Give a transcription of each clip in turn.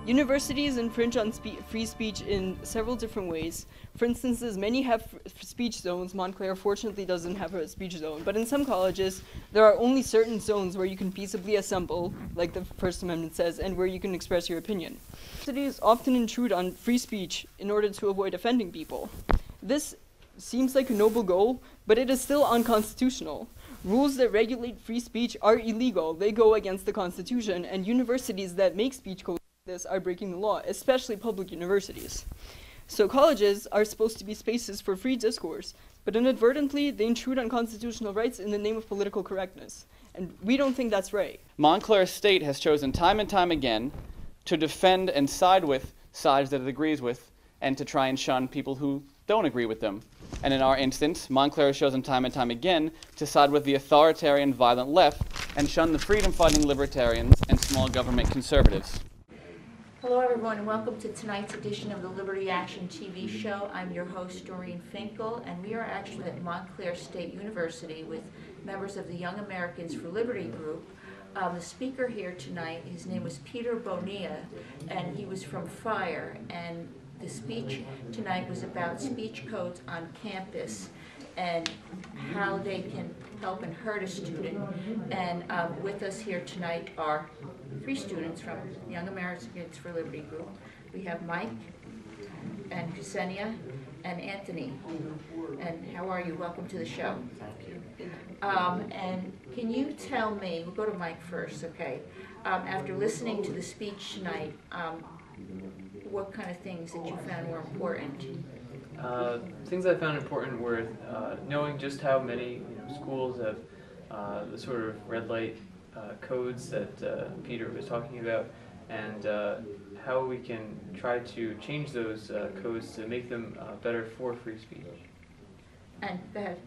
Universities infringe on free speech in several different ways. For instance, many have speech zones. Montclair fortunately doesn't have a speech zone, but in some colleges, there are only certain zones where you can peaceably assemble, like the First Amendment says, and where you can express your opinion. Universities often intrude on free speech in order to avoid offending people. This seems like a noble goal, but it is still unconstitutional. Rules that regulate free speech are illegal. They go against the Constitution, and universities that make speech codes like this are breaking the law, especially public universities. So colleges are supposed to be spaces for free discourse, but inadvertently they intrude on constitutional rights in the name of political correctness. And we don't think that's right. Montclair State has chosen time and time again to defend and side with sides that it agrees with, and to try and shun people who don't agree with them. And in our instance, Montclair has chosen time and time again to side with the authoritarian, violent left and shun the freedom-fighting libertarians and small government conservatives. Hello everyone, and welcome to tonight's edition of the Liberty Action TV show. I'm your host, Doreen Finkel, and we are actually at Montclair State University with members of the Young Americans for Liberty group. The speaker here tonight, his name was Peter Bonilla, and he was from FIRE, and the speech tonight was about speech codes on campus and how they can help and hurt a student. And with us here tonight are three students from Young Americans for Liberty group. We have Mike and Ksenia and Anthony. And how are you? Welcome to the show. Thank you. And can you tell me, we'll go to Mike first, okay? After listening to the speech tonight, what kind of things that you found were important? Things I found important were knowing just how many schools have the sort of red light codes that Peter was talking about, and how we can try to change those codes to make them better for free speech. And go ahead.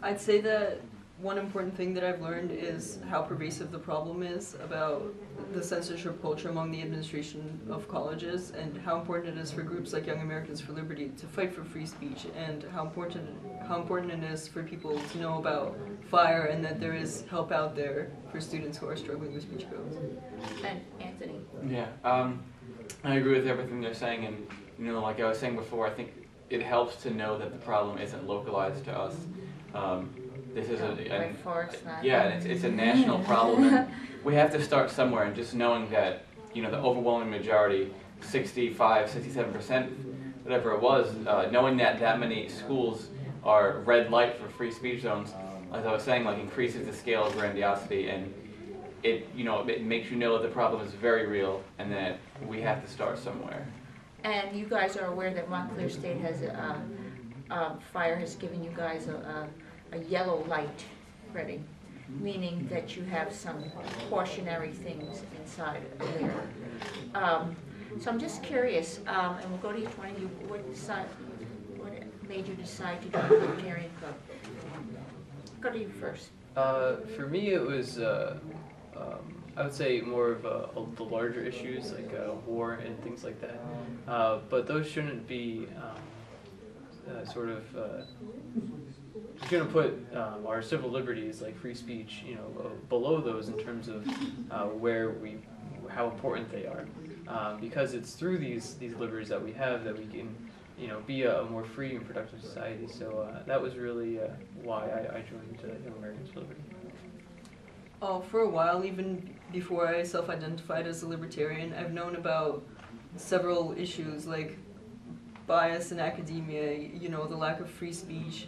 I'd say that one important thing that I've learned is how pervasive the problem is about the censorship culture among the administration of colleges, and how important it is for groups like Young Americans for Liberty to fight for free speech, and how important it is for people to know about FIRE and that there is help out there for students who are struggling with speech codes. And Anthony. Yeah, I agree with everything they're saying, and like I was saying before, I think it helps to know that the problem isn't localized to us. This is it's a national problem, and we have to start somewhere. And just knowing that the overwhelming majority, 65, 67%, whatever it was, knowing that that many schools are red light for free speech zones, as I was saying, like increases the scale of grandiosity, and it makes you know that the problem is very real and that we have to start somewhere. And you guys are aware that Montclair State has FIRE has given you guys a yellow light ready, meaning that you have some cautionary things inside there. So I'm just curious, and we'll go to each one of you. What made you decide to join the Libertarian Club? Go to you first. For me, it was I would say more of the larger issues like war and things like that. But those shouldn't be you're going to put our civil liberties like free speech, below those in terms of how important they are, because it's through these liberties that we have that we can, be a more free and productive society. So that was really why I joined Young Americans for Liberty. For a while, even before I self-identified as a libertarian, I've known about several issues like bias in academia, the lack of free speech.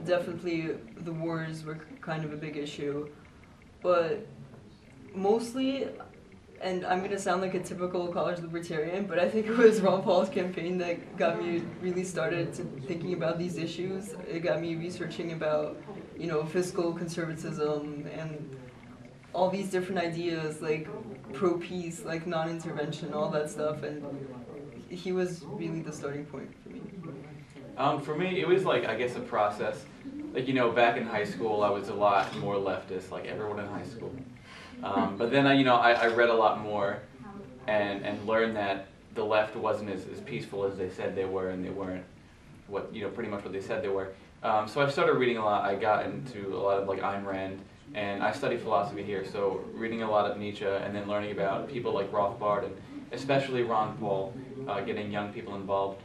Definitely the wars were kind of a big issue. But mostly, and I'm going to sound like a typical college libertarian, but I think it was Ron Paul's campaign that got me really started thinking about these issues. It got me researching about, fiscal conservatism and all these different ideas like pro-peace, like non-intervention, all that stuff, and he was really the starting point for me. For me, it was I guess a process. Back in high school, I was a lot more leftist, like everyone in high school. But then I read a lot more and learned that the left wasn't as peaceful as they said they were, and they weren't pretty much what they said they were. So I started reading a lot. I got into a lot of Ayn Rand, and I study philosophy here, so reading a lot of Nietzsche and then learning about people like Rothbard especially Ron Paul, getting young people involved.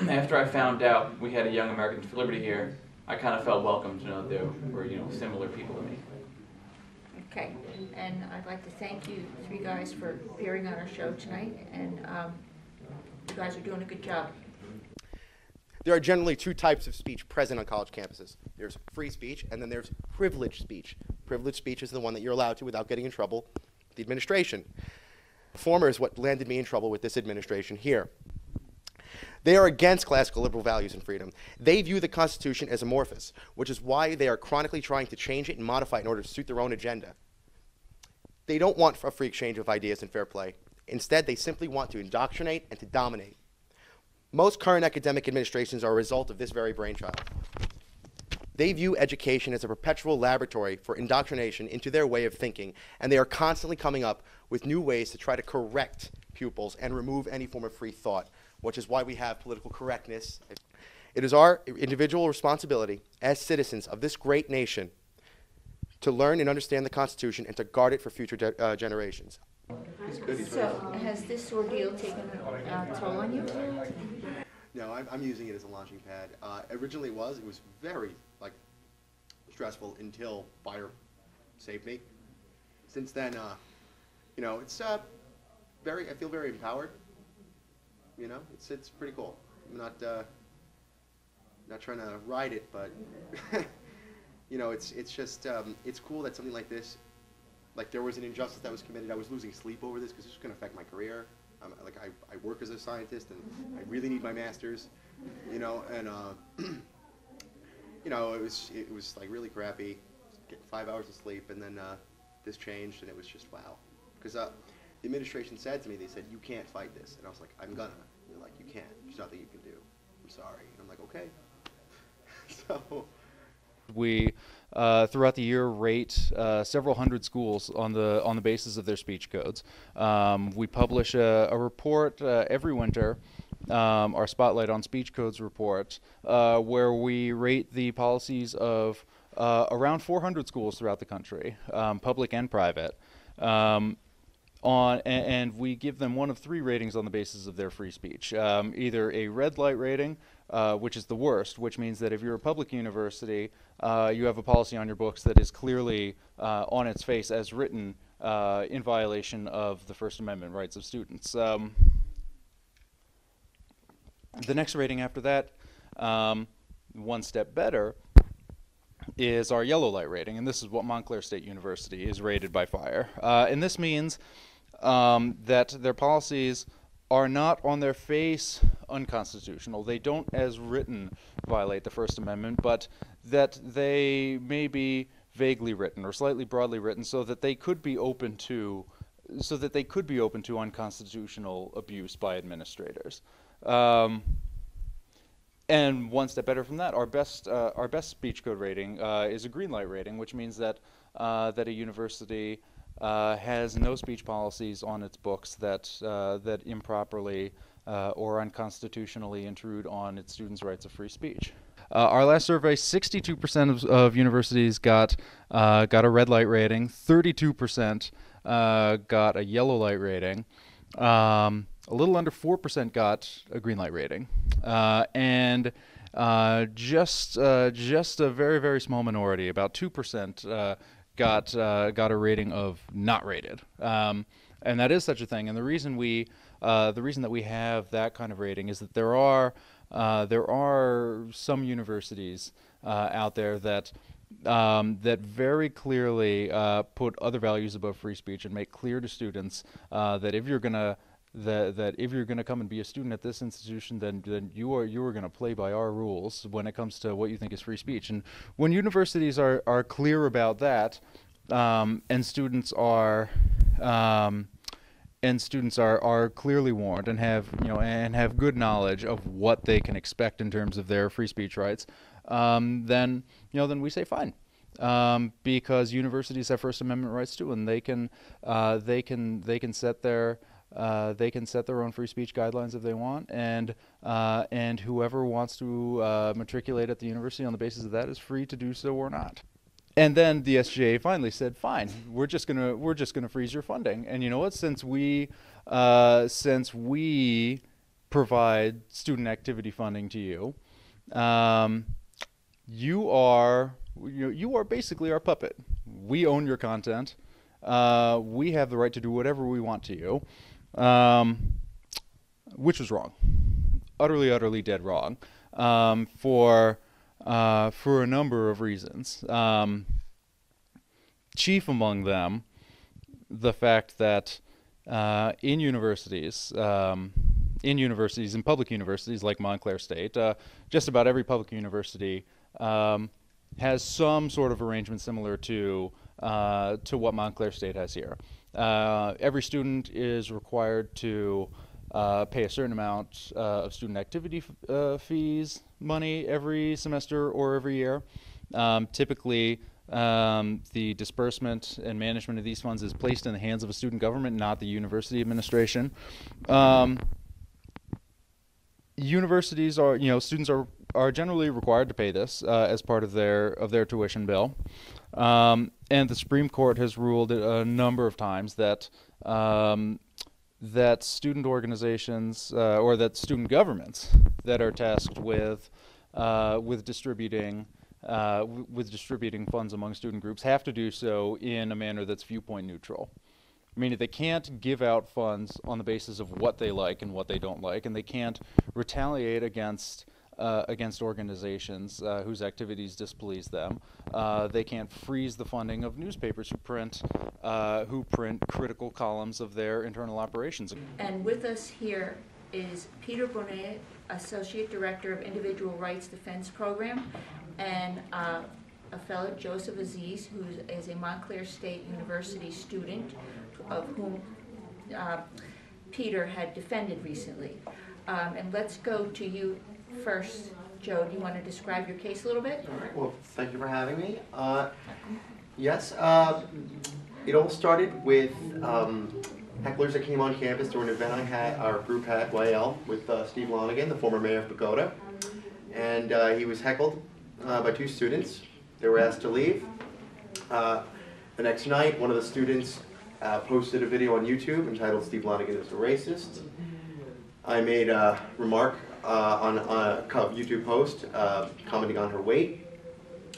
After I found out we had a Young Americans for Liberty here, I kind of felt welcome to know that there were, similar people to me. Okay, and I'd like to thank you three guys for appearing on our show tonight, and you guys are doing a good job. There are generally two types of speech present on college campuses. There's free speech, and then there's privileged speech. Privileged speech is the one that you're allowed to without getting in trouble with the administration. The former is what landed me in trouble with this administration here. They are against classical liberal values and freedom. They view the Constitution as amorphous, which is why they are chronically trying to change it and modify it in order to suit their own agenda. They don't want a free exchange of ideas and fair play. Instead, they simply want to indoctrinate and to dominate. Most current academic administrations are a result of this very brainchild. They view education as a perpetual laboratory for indoctrination into their way of thinking, and they are constantly coming up with new ways to try to correct pupils and remove any form of free thought, which is why we have political correctness. It is our individual responsibility as citizens of this great nation to learn and understand the Constitution and to guard it for future generations. So, has this ordeal taken a toll on you? No, I'm using it as a launching pad. Originally it was very stressful until Fire saved me. Since then, it's I feel very empowered. It's pretty cool. I'm not trying to ride it, but it's just it's cool that something like this, there was an injustice that was committed. I was losing sleep over this because this was going to affect my career. I work as a scientist and I really need my master's, and it was really crappy, getting 5 hours of sleep, and then this changed, and it was just wow. Because the administration said to me, they said, "You can't fight this," and I was like, "I'm gonna." They're like, "You can't. There's nothing you can do. I'm sorry." And I'm like, "Okay." So we throughout the year rate several hundred schools on the basis of their speech codes. We publish a report every winter, our Spotlight on Speech Codes report, where we rate the policies of around 400 schools throughout the country, public and private. And we give them one of three ratings on the basis of their free speech. Either a red light rating, which is the worst, which means that if you're a public university, you have a policy on your books that is clearly on its face as written in violation of the First Amendment rights of students. The next rating after that, one step better, is our yellow light rating, and this is what Montclair State University is rated by FIRE. And this means that their policies are not on their face unconstitutional. They don't, as written, violate the First Amendment, but that they may be vaguely written or slightly broadly written so that they could be open to unconstitutional abuse by administrators. And one step better from that, our best speech code rating is a green light rating, which means that that a university has no speech policies on its books that improperly or unconstitutionally intrude on its students' rights of free speech. Our last survey, 62% of universities got a red light rating, 32% got a yellow light rating. A little under 4% got a green light rating, and just a very, very small minority, about 2%, got a rating of not rated, and that is such a thing. And the reason that we have that kind of rating is that there are some universities out there that very clearly put other values above free speech and make clear to students that if you're gonna come and be a student at this institution, then you are going to play by our rules when it comes to what you think is free speech. And when universities are clear about that, and students are clearly warned and have good knowledge of what they can expect in terms of their free speech rights, then we say fine. Because universities have First Amendment rights too, and they can set their own free speech guidelines if they want, and whoever wants to matriculate at the university on the basis of that is free to do so or not. And then the SGA finally said, "Fine, we're just gonna freeze your funding." And you know what? Since we since we provide student activity funding to you, you are basically our puppet. We own your content. We have the right to do whatever we want to you, which was wrong, utterly dead wrong, for a number of reasons. Chief among them, the fact that in universities, in public universities like Montclair State, just about every public university has some sort of arrangement similar to what Montclair State has here. Every student is required to pay a certain amount of student activity fees money every semester or every year. Typically, the disbursement and management of these funds is placed in the hands of a student government, not the university administration. Universities are, students are generally required to pay this as part of their tuition bill, and the Supreme Court has ruled a number of times that that student organizations or that student governments that are tasked with distributing funds among student groups have to do so in a manner that's viewpoint neutral. I mean, they can't give out funds on the basis of what they like and what they don't like, and they can't retaliate against organizations whose activities displease them. They can't freeze the funding of newspapers who print critical columns of their internal operations. And with us here is Peter Bonnet, Associate Director of Individual Rights Defense Program, and a fellow, Joseph Aziz, who is a Montclair State University student, of whom Peter had defended recently. And let's go to you first. Joe, do you want to describe your case a little bit? All right, well, thank you for having me. Yes, it all started with hecklers that came on campus during an event our group had, YL, with Steve Lonigan, the former mayor of Pagoda. And he was heckled by two students. They were asked to leave. The next night, one of the students posted a video on YouTube entitled "Steve Lonigan is a Racist." I made a remark on a YouTube post commenting on her weight.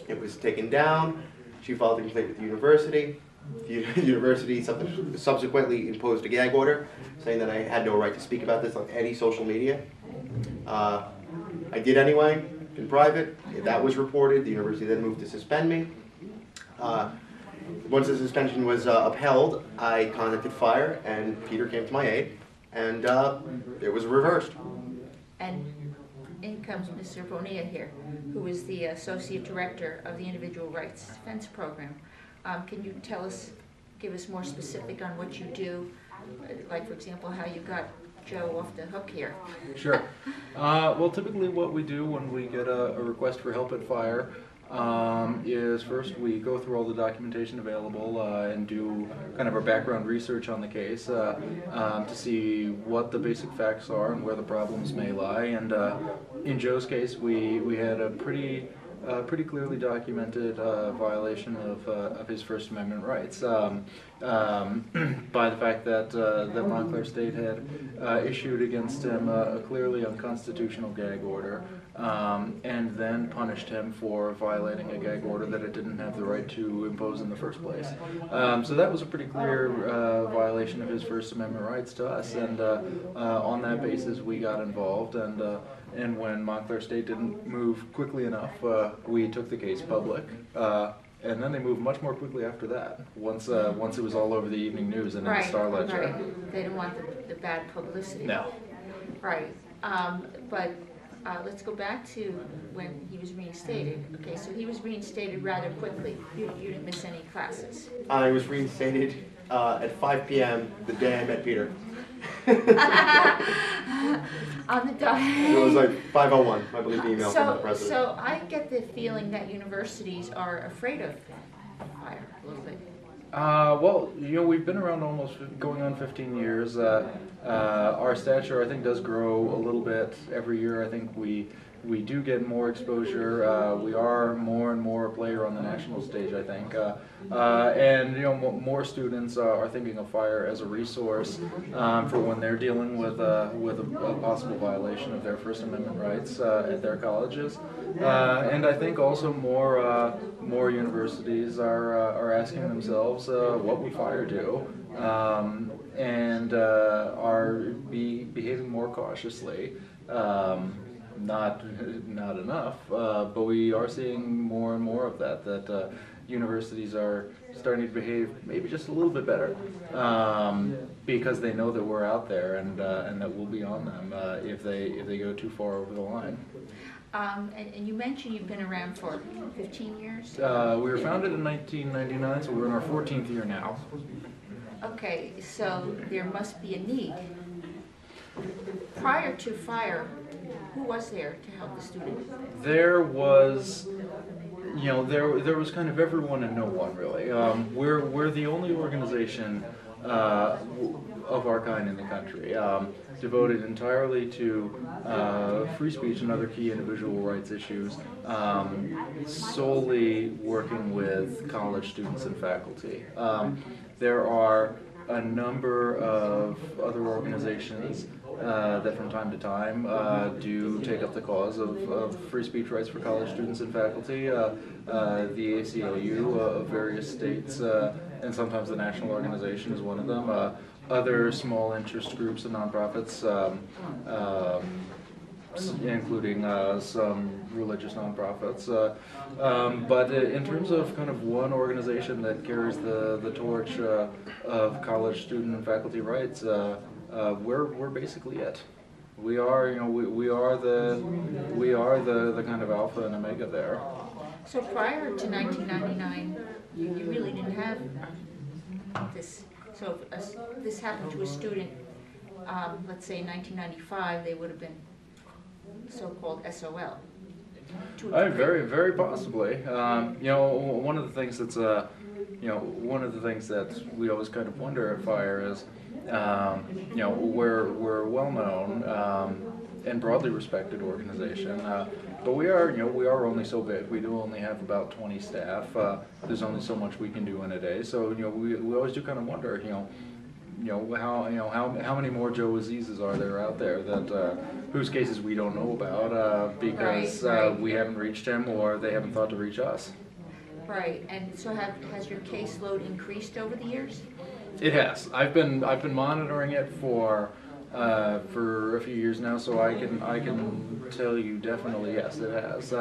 It was taken down. She filed a complaint with the university. The university subsequently imposed a gag order saying that I had no right to speak about this on any social media. I did anyway, in private. That was reported. The university then moved to suspend me. Once the suspension was upheld, I contacted fire, and Peter came to my aid, and it was reversed. And in comes Mr. Bonilla here, who is the Associate Director of the Individual Rights Defense Program. Can you give us more specific on what you do, like, for example, how you got Joe off the hook here? Sure. Well, typically what we do when we get a request for help at fire is first we go through all the documentation available and do kind of our background research on the case to see what the basic facts are and where the problems may lie. And in Joe's case, we had a pretty clearly documented violation of his First Amendment rights by the fact that Montclair State had issued against him a clearly unconstitutional gag order, and then punished him for violating a gag order that it didn't have the right to impose in the first place. So that was a pretty clear violation of his First Amendment rights to us, and on that basis we got involved, and when Montclair State didn't move quickly enough, we took the case public, and then they moved much more quickly after that. Once it was all over the evening news and in the Star Ledger. Right. They didn't want the bad publicity. No. Right. But let's go back to when he was reinstated. Okay, so he was reinstated rather quickly. You didn't miss any classes. I was reinstated at 5 p.m. the day I met Peter. On the dot. It was like 5:01, I believe, the email from the president. So I get the feeling that universities are afraid of fire a little bit. Well, we've been around almost going on 15 years. Our stature, I think, does grow a little bit every year. I think we do get more exposure. We are more and more a player on the national stage, I think. And more students are thinking of fire as a resource for when they're dealing with a possible violation of their First Amendment rights at their colleges. And I think also more universities are asking themselves, what would fire do? And are behaving more cautiously. Not enough, but we are seeing more and more of that universities are starting to behave maybe just a little bit better because they know that we're out there and that we'll be on them if they go too far over the line. And you mentioned you've been around for 15 years? We were founded in 1999, so we're in our 14th year now. Okay, so there must be a need. Prior to fire, who was there to help the student? There was, there was kind of everyone and no one really. We're the only organization of our kind in the country, devoted entirely to free speech and other key individual rights issues, solely working with college students and faculty. There are a number of other organizations that from time to time do take up the cause of free speech rights for college students and faculty. The ACLU of various states, and sometimes the national organization is one of them. Other small interest groups and nonprofits, including some religious nonprofits. But in terms of kind of one organization that carries the torch of college student and faculty rights, we're basically it. We are, we are the kind of alpha and omega there. So prior to 1999, you really didn't have this. So if this happened to a student, let's say in 1995, they would have been so-called SOL. Very, very possibly. One of the things that's one of the things that we always kind of wonder at Fire is, we're well known and broadly respected organization, but we are only so big. We do only have about 20 staff. There's only so much we can do in a day. So we always do kind of wonder, how many more Joe Azizes are there out there that whose cases we don't know about because right. We haven't reached him or they haven't thought to reach us. Right, and so has your caseload increased over the years? It has. I've been monitoring it for a few years now, so I can tell you definitely yes, it has.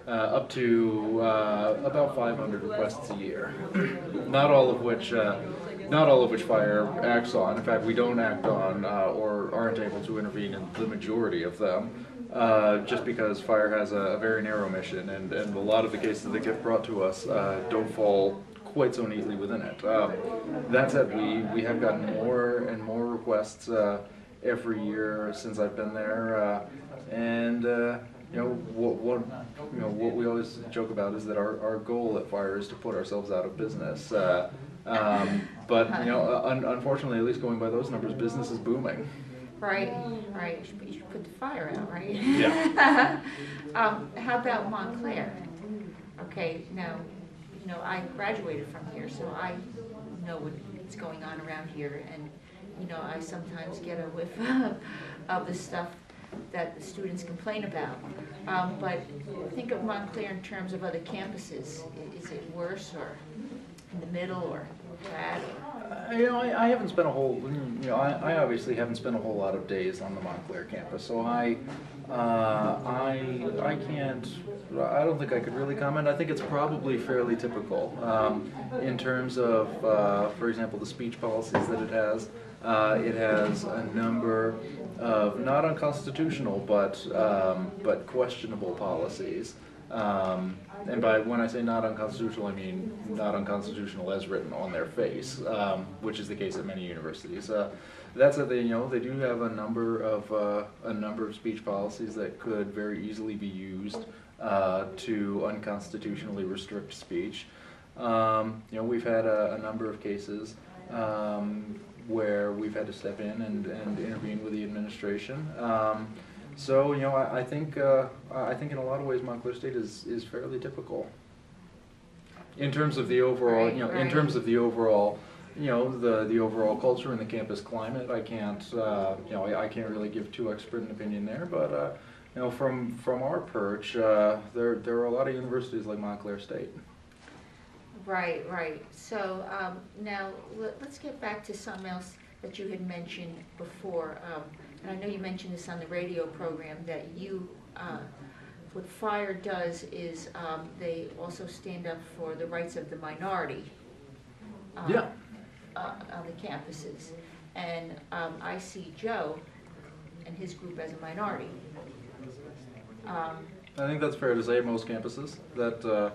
Up to about 500 requests a year. Not all of which Fire acts on. In fact, we don't act on or aren't able to intervene in the majority of them, just because Fire has a very narrow mission, and a lot of the cases that get brought to us don't fall quite so neatly within it. That said, we have gotten more and more requests every year since I've been there, and what we always joke about is that our goal at Fire is to put ourselves out of business. But unfortunately, at least going by those numbers, business is booming. Right. You should put the fire out, right? Yeah. How about Montclair? Okay, now, I graduated from here, so I know what's going on around here, and I sometimes get a whiff of the stuff that the students complain about. But think of Montclair in terms of other campuses. Is it worse or in the middle or bad? I haven't spent a whole, I obviously haven't spent a whole lot of days on the Montclair campus, so I can't, I don't think I could really comment. I think it's probably fairly typical in terms of, for example, the speech policies that it has. It has a number of not unconstitutional but questionable policies. And when I say not unconstitutional, I mean not unconstitutional as written on their face, which is the case at many universities. That said, they do have a number of speech policies that could very easily be used to unconstitutionally restrict speech. We've had a number of cases where we've had to step in and intervene with the administration. So I think in a lot of ways Montclair State is fairly typical in terms of the overall, in terms of the overall, the overall culture and the campus climate. I can't, I can't really give too expert an opinion there, but from our perch, there are a lot of universities like Montclair State. Right, right. So now let's get back to something else that you had mentioned before. And I know you mentioned this on the radio program that you, what FIRE does is they also stand up for the rights of the minority on the campuses. And I see Joe and his group as a minority. I think that's fair to say. Most campuses that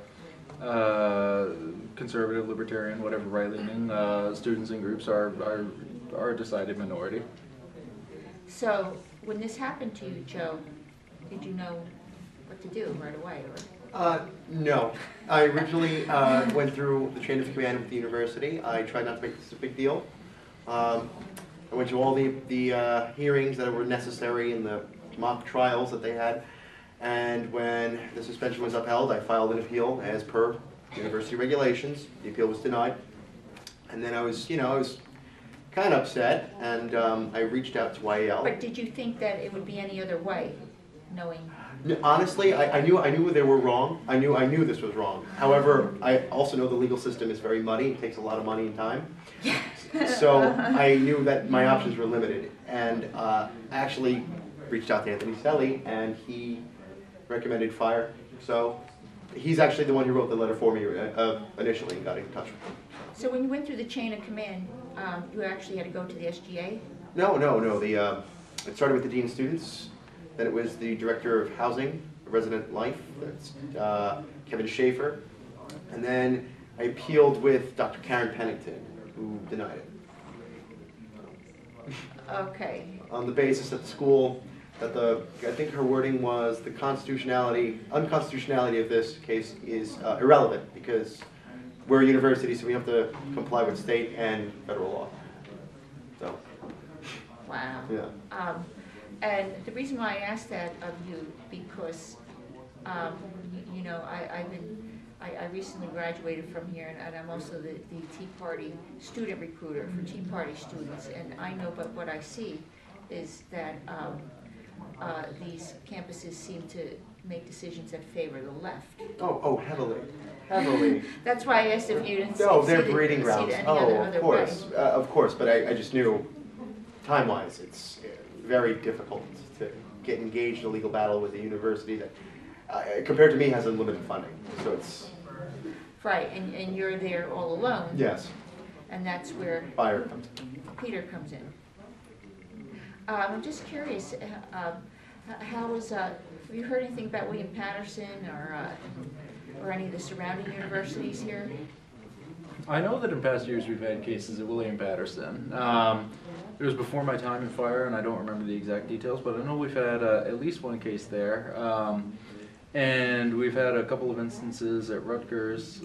conservative, libertarian, whatever right-leaning students and groups are a decided minority. So when this happened to you, Joe, did you know what to do right away? Or? No. I originally went through the chain of command with the university. I tried not to make this a big deal. I went to all the hearings that were necessary in the mock trials that they had. And when the suspension was upheld, I filed an appeal as per university regulations. The appeal was denied. And then I was kind of upset, and I reached out to YAL. But did you think that it would be any other way, knowing? Honestly, I knew they were wrong. I knew this was wrong. However, I also know the legal system is very muddy. It takes a lot of money and time. So I knew that my options were limited, and I actually reached out to Anthony Selly, and he recommended FIRE. So he's actually the one who wrote the letter for me initially and got in touch with me. So when you went through the chain of command, you actually had to go to the SGA? No. It started with the Dean of Students. Then it was the Director of Housing, Resident Life, that's Kevin Schaefer. And then I appealed with Dr. Karen Pennington, who denied it. Okay. On the basis that the school, I think her wording was the unconstitutionality of this case is irrelevant because we're a university, so we have to comply with state and federal law. So. Wow. Yeah. And the reason why I asked that of you because, I recently graduated from here, and I'm also the Tea Party student recruiter for Tea Party students, and I know, but what I see is that these campuses seem to make decisions that favor the left. Oh, heavily. Heavily. That's why I asked if you didn't they're breeding grounds. Of course, but I just knew, time-wise, it's very difficult to get engaged in a legal battle with a university that, compared to me, has unlimited funding. So it's... Right, and you're there all alone. Yes. And that's where FIRE comes in. Peter comes in. I'm just curious, how was, have you heard anything about William Patterson or any of the surrounding universities here? I know that in past years we've had cases at William Patterson. It was before my time in FIRE, and I don't remember the exact details, but I know we've had at least one case there. And we've had a couple of instances at Rutgers,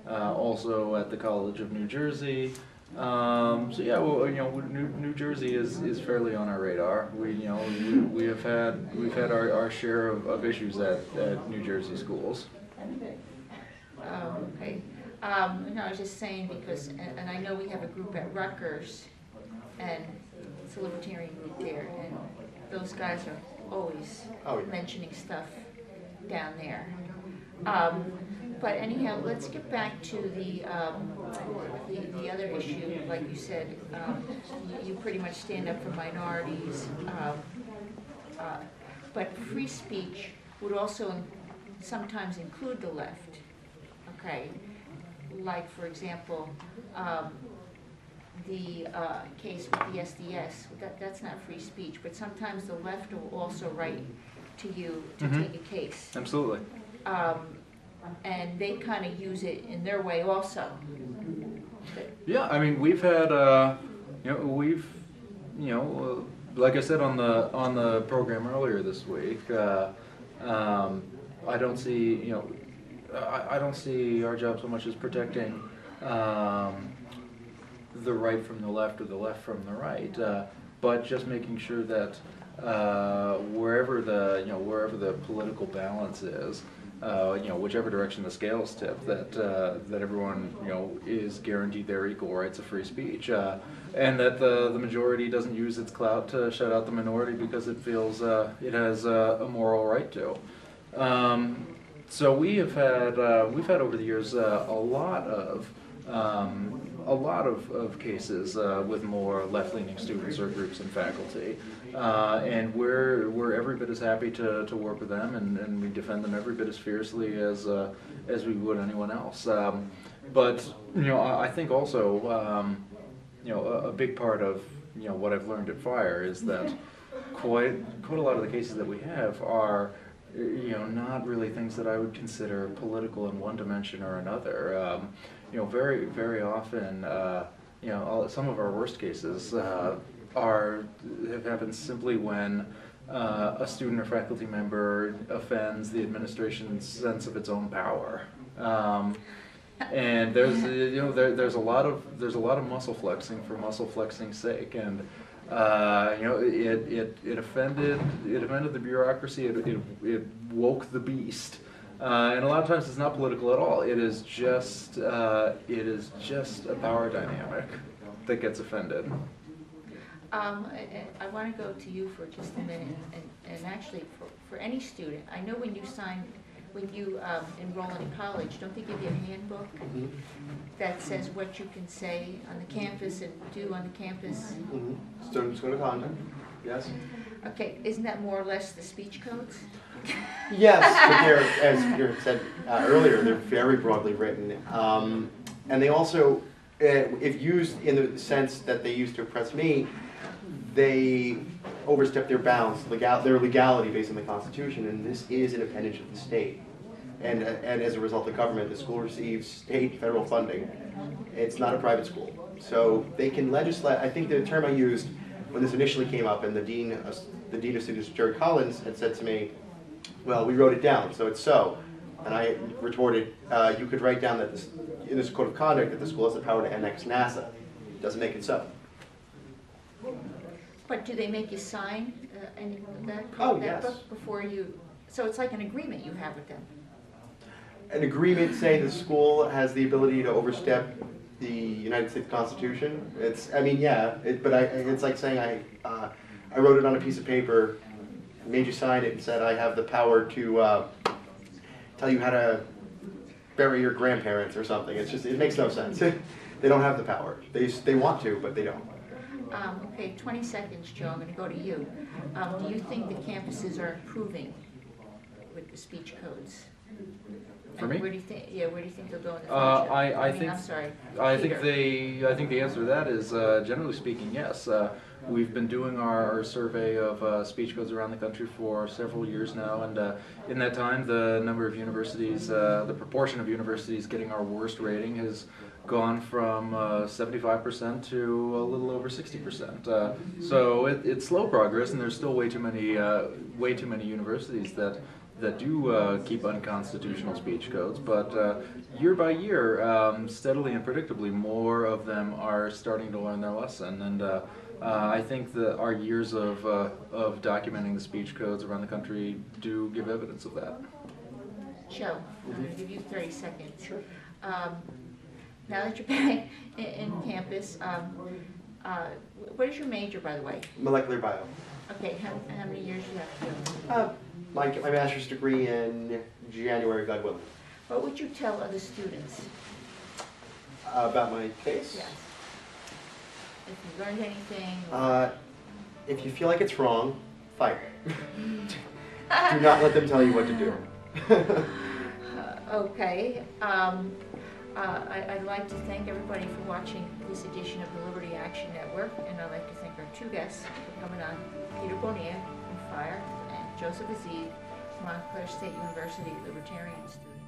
also at the College of New Jersey. So yeah, well, New Jersey is fairly on our radar. We've had our share of issues at New Jersey schools. Okay. I was just saying because, and I know we have a group at Rutgers, and it's a libertarian group there, and those guys are always mentioning stuff down there. But anyhow, let's get back to the other issue. Like you said, you pretty much stand up for minorities, but free speech would also sometimes include the left. Okay, like for example, the case with the SDS. That's not free speech, but sometimes the left will also write to you to take a case. Absolutely. And they kind of use it in their way also. Yeah, I mean, we've had, like I said on the program earlier this week, I don't see, I don't see our job so much as protecting the right from the left or the left from the right, but just making sure that wherever the political balance is, whichever direction the scales tip, that everyone is guaranteed their equal rights of free speech, and that the majority doesn't use its clout to shut out the minority because it feels it has a moral right to. So we've had over the years a lot of cases with more left-leaning students or groups and faculty, and we're every bit as happy to work with them, and we defend them every bit as fiercely as we would anyone else. But I think also a big part of what I've learned at FIRE is that quite a lot of the cases that we have are not really things that I would consider political in one dimension or another. Very, very often, some of our worst cases have happened simply when a student or faculty member offends the administration's sense of its own power. And there's a lot of muscle flexing for muscle flexing's sake, and it offended the bureaucracy. It woke the beast, and a lot of times it's not political at all. It is just a power dynamic that gets offended. I want to go to you for just a minute, and actually for any student, I know when you enroll in college, don't they give you a handbook that says what you can say on the campus and do on the campus? Students' code of conduct, yes. Okay, isn't that more or less the speech codes? Yes, but they're, as you said earlier, they're very broadly written. And they also, if used in the sense that they used to oppress me, they overstep their bounds, their legality based on the Constitution, and this is an appendage of the state. And as a result, the government, the school receives state, federal funding. It's not a private school. So they can legislate. I think the term I used when this initially came up, and the dean of students, Jerry Collins, had said to me, well, we wrote it down, so it's so. And I retorted, you could write down that in this code of conduct that the school has the power to annex NASA. Doesn't make it so. But do they make you sign that yes. book before you? So it's like an agreement you have with them. An agreement saying the school has the ability to overstep the United States Constitution. It's like saying I wrote it on a piece of paper, made you sign it, and said I have the power to tell you how to bury your grandparents or something. It makes no sense. They don't have the power. They want to, but they don't. Okay, 20 seconds, Joe. I'm going to go to you. Do you think the campuses are improving with the speech codes? For me? Where do you think? Yeah, where do you think they'll go in the future? I think the answer to that is generally speaking, yes. We've been doing our survey of speech codes around the country for several years now, and in that time, the number of universities, the proportion of universities getting our worst rating has gone from 75% to a little over 60%. So it's slow progress, and there's still way too many universities that do keep unconstitutional speech codes. But year by year, steadily and predictably, more of them are starting to learn their lesson. And I think that our years of documenting the speech codes around the country do give evidence of that. Joe, I'm going to give you 30 seconds. Sure. Now that you're back in campus, what is your major, by the way? Molecular bio. Okay, how many years do you have to do? My master's degree in January, God willing. What would you tell other students? About my case? Yes. If you learned anything? If you feel like it's wrong, fight. Do not let them tell you what to do. Okay. I'd like to thank everybody for watching this edition of the Liberty Action Network, and I'd like to thank our two guests for coming on, Peter Bonilla from FIRE and Joseph Azeed, Montclair State University Libertarian student.